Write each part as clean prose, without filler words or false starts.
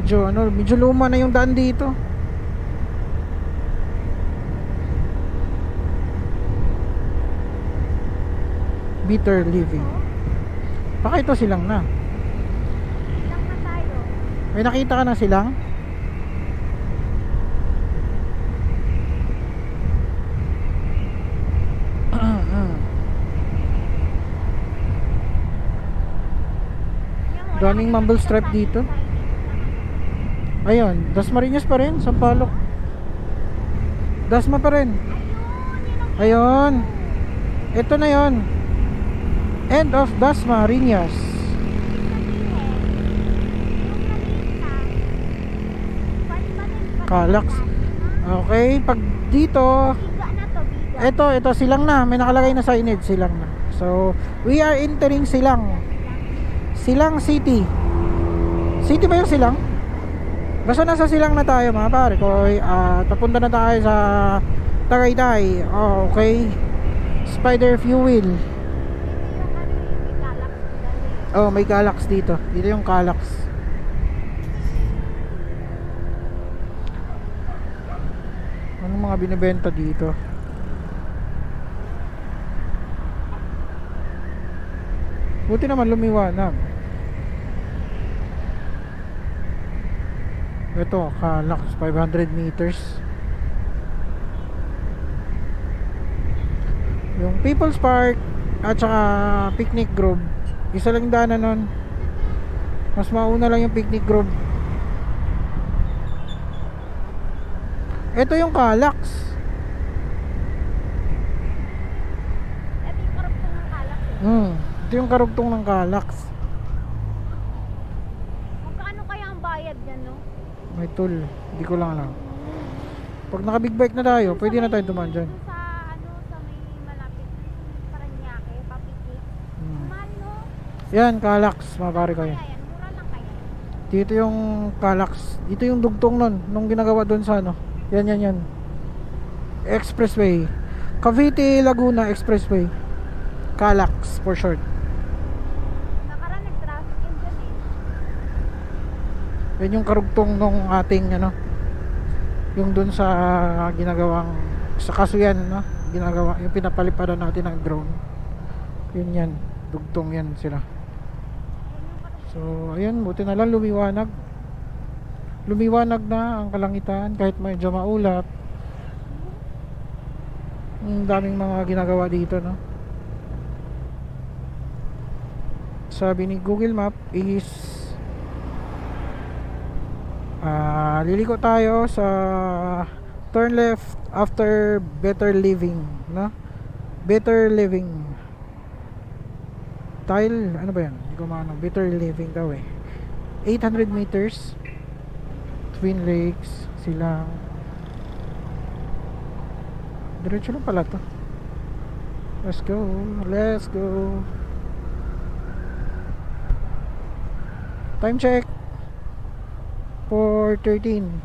medyo ano, medyo luma na yung daan dito. Better living. Baka ito silang na. Silang na tayo. May nakita ka na silang? Daming mumble stripe dito. Ayun, Dasmariñas pa rin, Sampaloc. Dasma pa rin. Ayun. Ito na yon. End of Dasmariñas. Calax. Okay, pag dito, ito silang na, may nakalagay na signage, silang na. So, we are entering Silang. Silang City. City ba yung Silang? Basta nasa Silang na tayo mga pare ko. Papunta na tayo sa Tagaytay. Oh, okay. Spider Fuel. Oh, may Calax dito. Dito yung Calax. Anong mga binibenta dito? Buti naman lumiwanag. Ito, Calax, 500 meters. Yung People's Park at saka Picnic Grove, isa lang daanan nun. Mas mauna lang yung Picnic Grove. Ito yung Calax. Ito yung karugtong ng Calax. Ito yung karugtong ng Calax. Magkano kaya ang bayad dyan, no? May toll, hindi ko lang alam. Pag naka big bike na tayo, pwede na tayo dumaan dyan. Sa sa may malapit Paranaque, papikit. Mahal, no? Yan, Calax, mga pare ko yan. Kaya yan, mura lang kaya. Dito yung Calax. Dito yung dugtong nun, nung ginagawa doon sa ano. Yan. Expressway. Cavite Laguna Expressway. Calax for short. Nakaraan nag-traffic yun dyan eh. Yan yung karugtong nung ating ano, yung dun sa ginagawang sa Casuyan, no? Ginagawa, yung pinapaliparan natin ng drone. Yun yan, dugtong yan sila. So ayun, buti na lang lumiwanag. Lumiwanag na ang kalangitan kahit medyo maulap. Ang daming mga ginagawa dito, no? Sabi ni Google Map is liliko tayo sa turn left after Better Living, no? Better Living tile, ano ba yan? Hindi ko maano. Better Living daw eh. 800 meters. Twin Lakes, Silang. Diretso lang pala to. Let's go. Time check 4:13.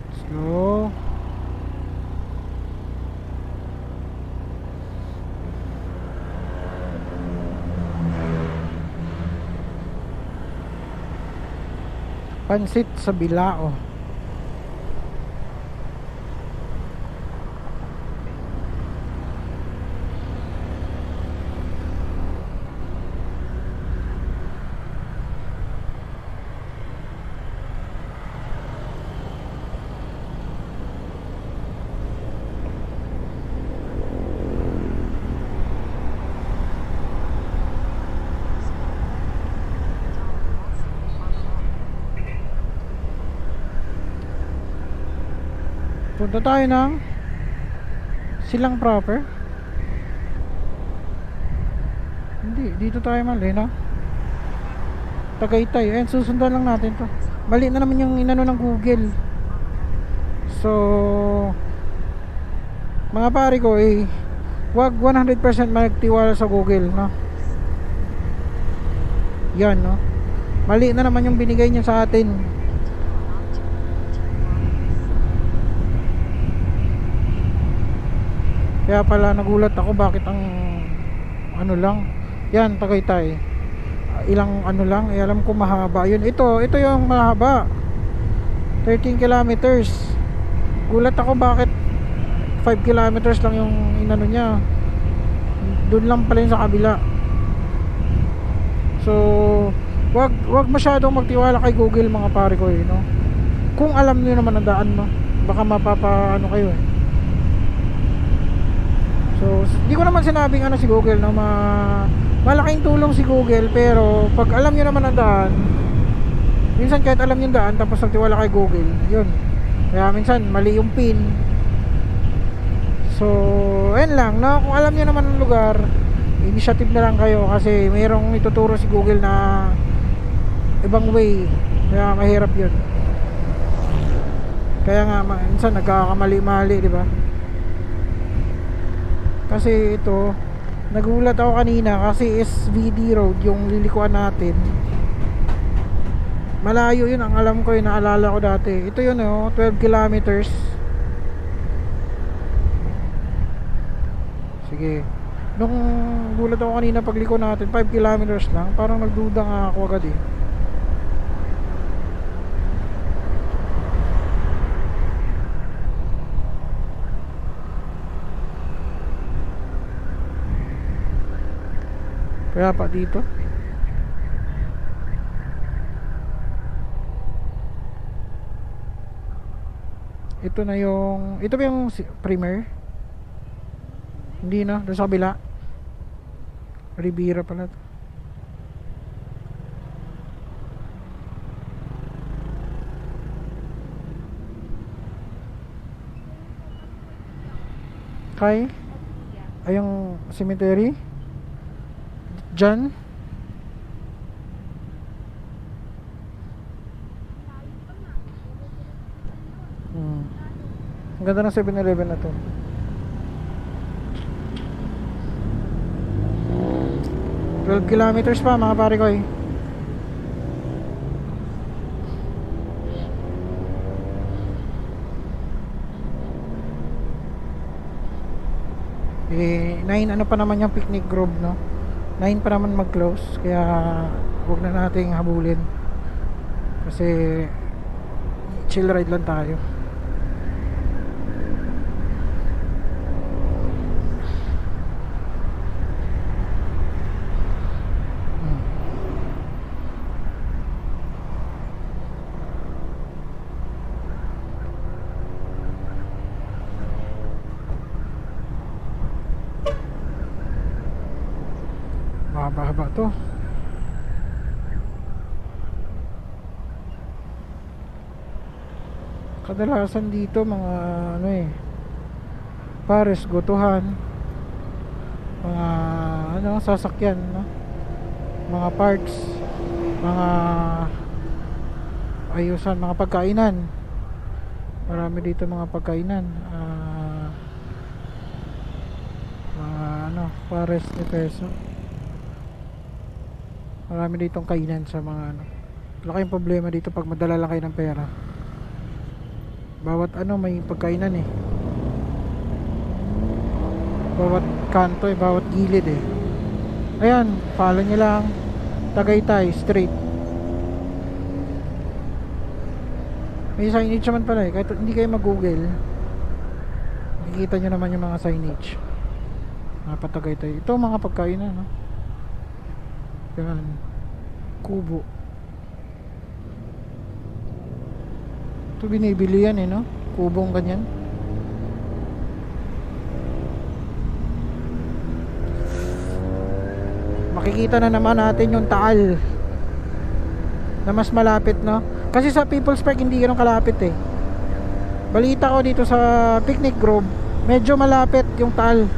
Let's go. Pansit sa Bilao. Punta tayo ng Silang proper. Hindi, dito tayo mali, no? Tagaytay. Ayan, susundan lang natin to. Mali na naman yung inano ng Google. So mga pare ko wag 100% magtiwala sa Google, no? Yan, no? Mali na naman yung binigay niya sa atin. Kaya pala nagulat ako bakit ang ano lang. Yan, Tagaytay. Ilang ano lang, alam ko mahaba yun. Ito yung mahaba. 13 kilometers. Gulat ako bakit 5 kilometers lang yung inano niya. Doon lang pala yun sa kabila. So, wag masyadong magtiwala kay Google mga pare ko no. Kung alam niyo naman ang daan no, baka mapapaano kayo eh. So, hindi ko naman sinabing ano si Google no, malaking tulong si Google, pero pag alam niyo naman ang daan, minsan kahit alam niyo ang daan tapos nagtiwala kay Google, yun. Kaya minsan mali yung pin. So, ayun lang no, kung alam niyo naman ang lugar, initiative na lang kayo kasi mayroong ituturo si Google na ibang way. Kaya mahirap yun. Kaya nga minsan nagkakamali-mali, di ba? Kasi ito, nagulat ako kanina kasi SVD Road yung lilikuan natin. Malayo yun, ang alam ko yun, naalala ko dati. Ito yun 12 kilometers. Sige. Nung gulat ako kanina pagliko natin 5 kilometers lang, parang nagduda nga ako agad eh. Kaya pa dito ito na yung, ito ba yung Premier? Hindi na, doon sa kabila Ribera pala to. Kay ay yung cemetery dyan. Ang ganda ng 7-Eleven na to. "12 kilometers pa mga pare ko eh." Eh 9 ano pa naman yung picnic grove no, 9 pa naman mag-close, kaya huwag na nating habulin kasi chill ride lang tayo. Mahaba to. Kadalasan dito mga ano eh, pares, gotuhan, mga ano, sasakyan no? Mga parts, mga ayusan, mga pagkainan. Marami dito mga pagkainan, mga ano, pares ni peso. Marami ditong kainan sa mga ano. Wala kayong problema dito pag madala lang kayo ng pera. Bawat ano may pagkainan eh. Bawat kanto eh, bawat gilid eh. Ayan, follow nyo lang Tagaytay straight. May signage naman pala eh. Kahit hindi kayo mag-google, makikita nyo naman yung mga signage. Mga Tagaytay. Ito mga pagkainan no? Yan, kubo. Ito binibili yan eh no, kubong ganyan. Makikita na naman natin yung Taal na mas malapit no, kasi sa People's Park hindi ganun kalapit eh. Balita ko dito sa Picnic Grove medyo malapit yung Taal,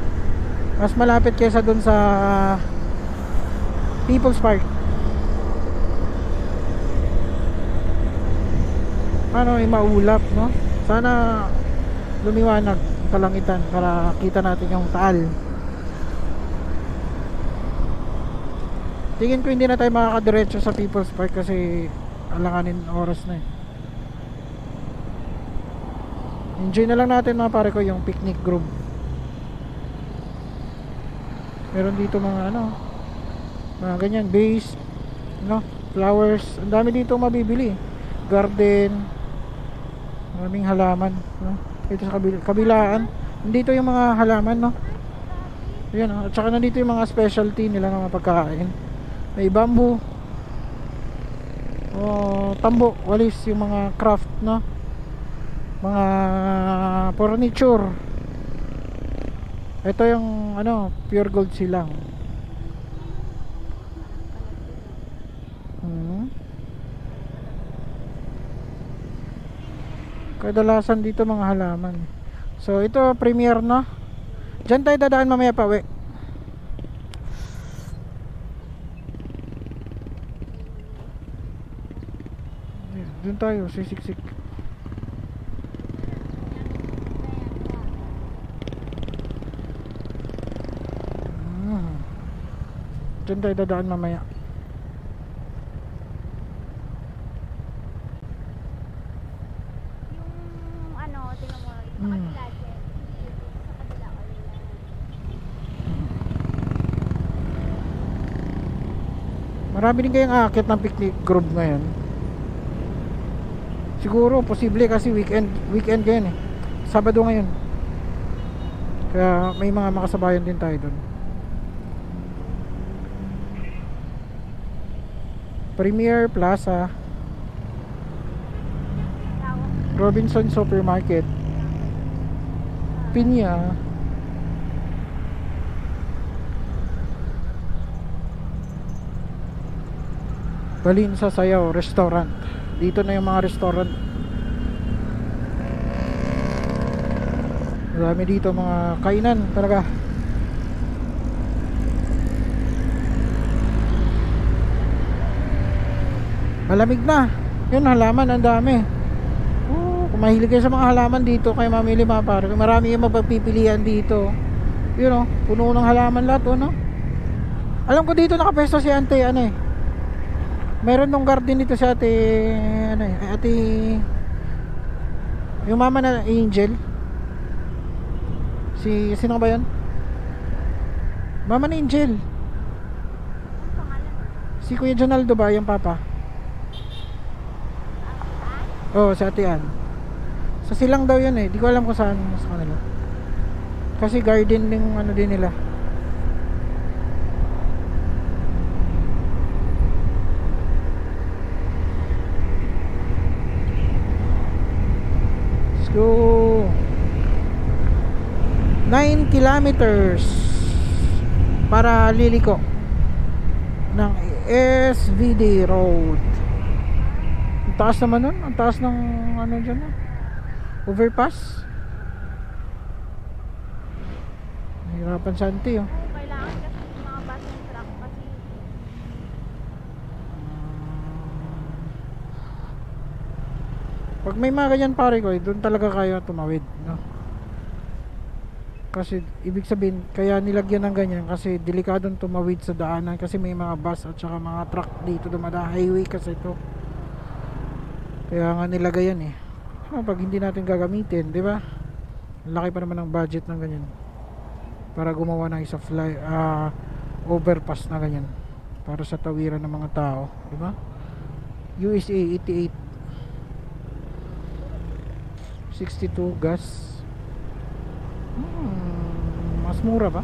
mas malapit kaysa dun sa People's Park. Paano ay maulap no? Sana lumiwanag kalangitan para kita natin yung Taal. Tingin ko hindi na tayo makakadiretso sa People's Park kasi alanganin oras na eh. Enjoy na lang natin mga pare ko yung Picnic Grove. Meron dito mga ano, mga ganyan, vase, no, flowers. Ang dami dito mabibili. Garden, maraming halaman, no. Dito sa kabilaan, dito yung mga halaman, no. Ayan, at saka nandito yung mga specialty nila ng mga pagkain. May bamboo, tambo, walis, yung mga craft, no, mga furniture. Ito yung ano, pure gold silang. Kadalasan dito mga halaman. So ito premier, no. Diyan tayo dadaan mamaya pa uwi. Doon tayo sisiksik. Diyan tayo dadaan mamaya. Yung ano, tingnan mo, yung sa kabila dyan. Sa kabila ko nila. Marami din kayong aakyat ng picnic grove ngayon. Siguro posible kasi weekend ngayon eh. Sabado ngayon. Kaya may mga makasabayan din tayo doon. Premier Plaza, Robinson Supermarket, Pinya, Balinsa Sayaw Restaurant. Dito na yung mga restaurant. Marami dito mga kainan talaga. Malamig na. Yun, halaman ang dami. Kung mahilig kayo sa mga halaman dito, kayo mamili mga pare. Marami yung mapagpipilian dito. Yun, puno ng halaman lahat, no? Alam ko dito nakapesto si ate, ano eh. Meron nung garden dito si ate, ano eh, ate, yung mama na Angel. Sino ba yun? Mama na Angel. Si Kuya Jonaldo ba, yung papa? Oh, sa Ate Ann. Sa silang daw yun eh. Di ko alam kung saan sa kanila. Kasi garden yung ano din nila. Let's go. 9 kilometers para liliko ng SVD Road. Taas naman nun. Ang taas ng ano dyan, overpass. Nahirapan sa auntie, Kailangan kasi yung mga bus and truck kasi pag may mga ganyan pare ko, doon talaga kayo tumawid, no? Kasi ibig sabihin kaya nilagyan ng ganyan kasi delikadong tumawid sa daanan kasi may mga bus at saka mga truck dito dumadaan, highway kasi ito. Kaya nga nilagay yan eh. Pag hindi natin gagamitin, di ba? Laki pa naman ng budget ng ganyan. Para gumawa ng isa overpass na ganyan. Para sa tawiran ng mga tao, di ba? USA 88 62 gas. Mas mura ba?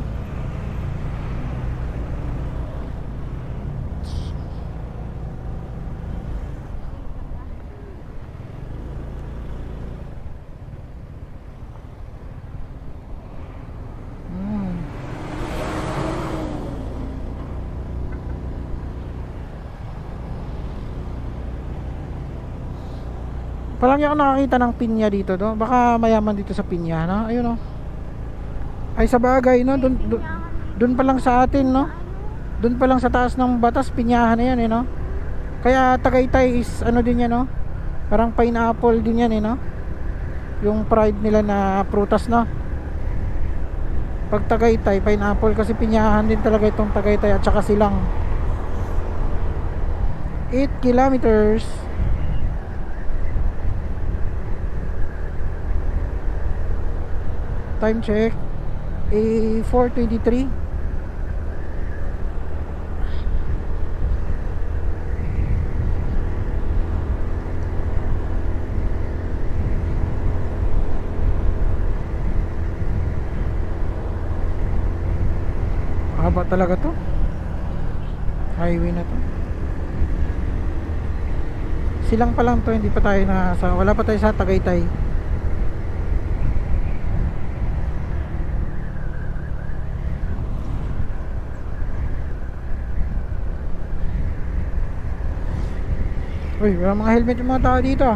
Palagi ako nakakita ng pinya dito, no? Baka mayaman dito sa pinya, no? Ayun, no? Ay sa bagay, no? Doon pa lang sa atin, no? Doon pa lang sa taas ng batas, pinyahan na yan, eh, no? Kaya Tagaytay is ano din yan, no? Parang pineapple din yan, eh, no? Yung pride nila na prutas, no? Pag Tagaytay, pineapple kasi pinyahan din talaga itong Tagaytay at saka silang 8 kilometers. Time check 4:23. mahaba talaga to. Highway na to. Silang pa lang to, hindi pa tayo wala pa tayo sa Tagaytay. Uy, wala mga helmet yung mga tao dito.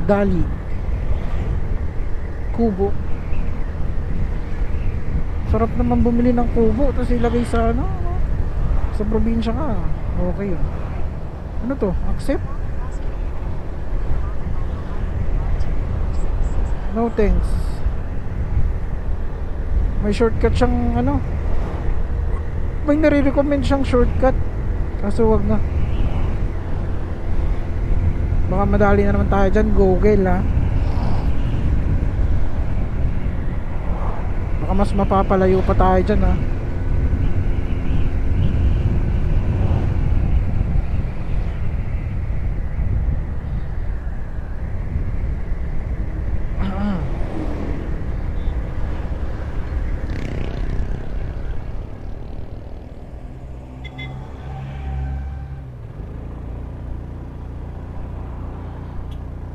Dali kubo. Sarap naman bumili ng kubo tapos ilagay sa sa probinsya ka. Okay yun. Ano to? Accept? No thanks. May shortcut siyang may nare-recommend siyang shortcut. Kaso wag na. Baka madali na naman tayo dyan. Google ha. Baka mas mapapalayo pa tayo dyan ha.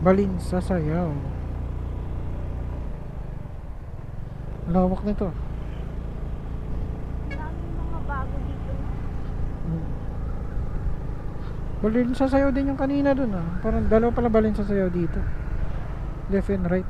Balin sa Sayaw. Lawak nito. Daming mga bago dito. Balin sa Sayaw din yung kanina dun ah. Parang dalawa pala balin sa Sayaw dito. Left and right.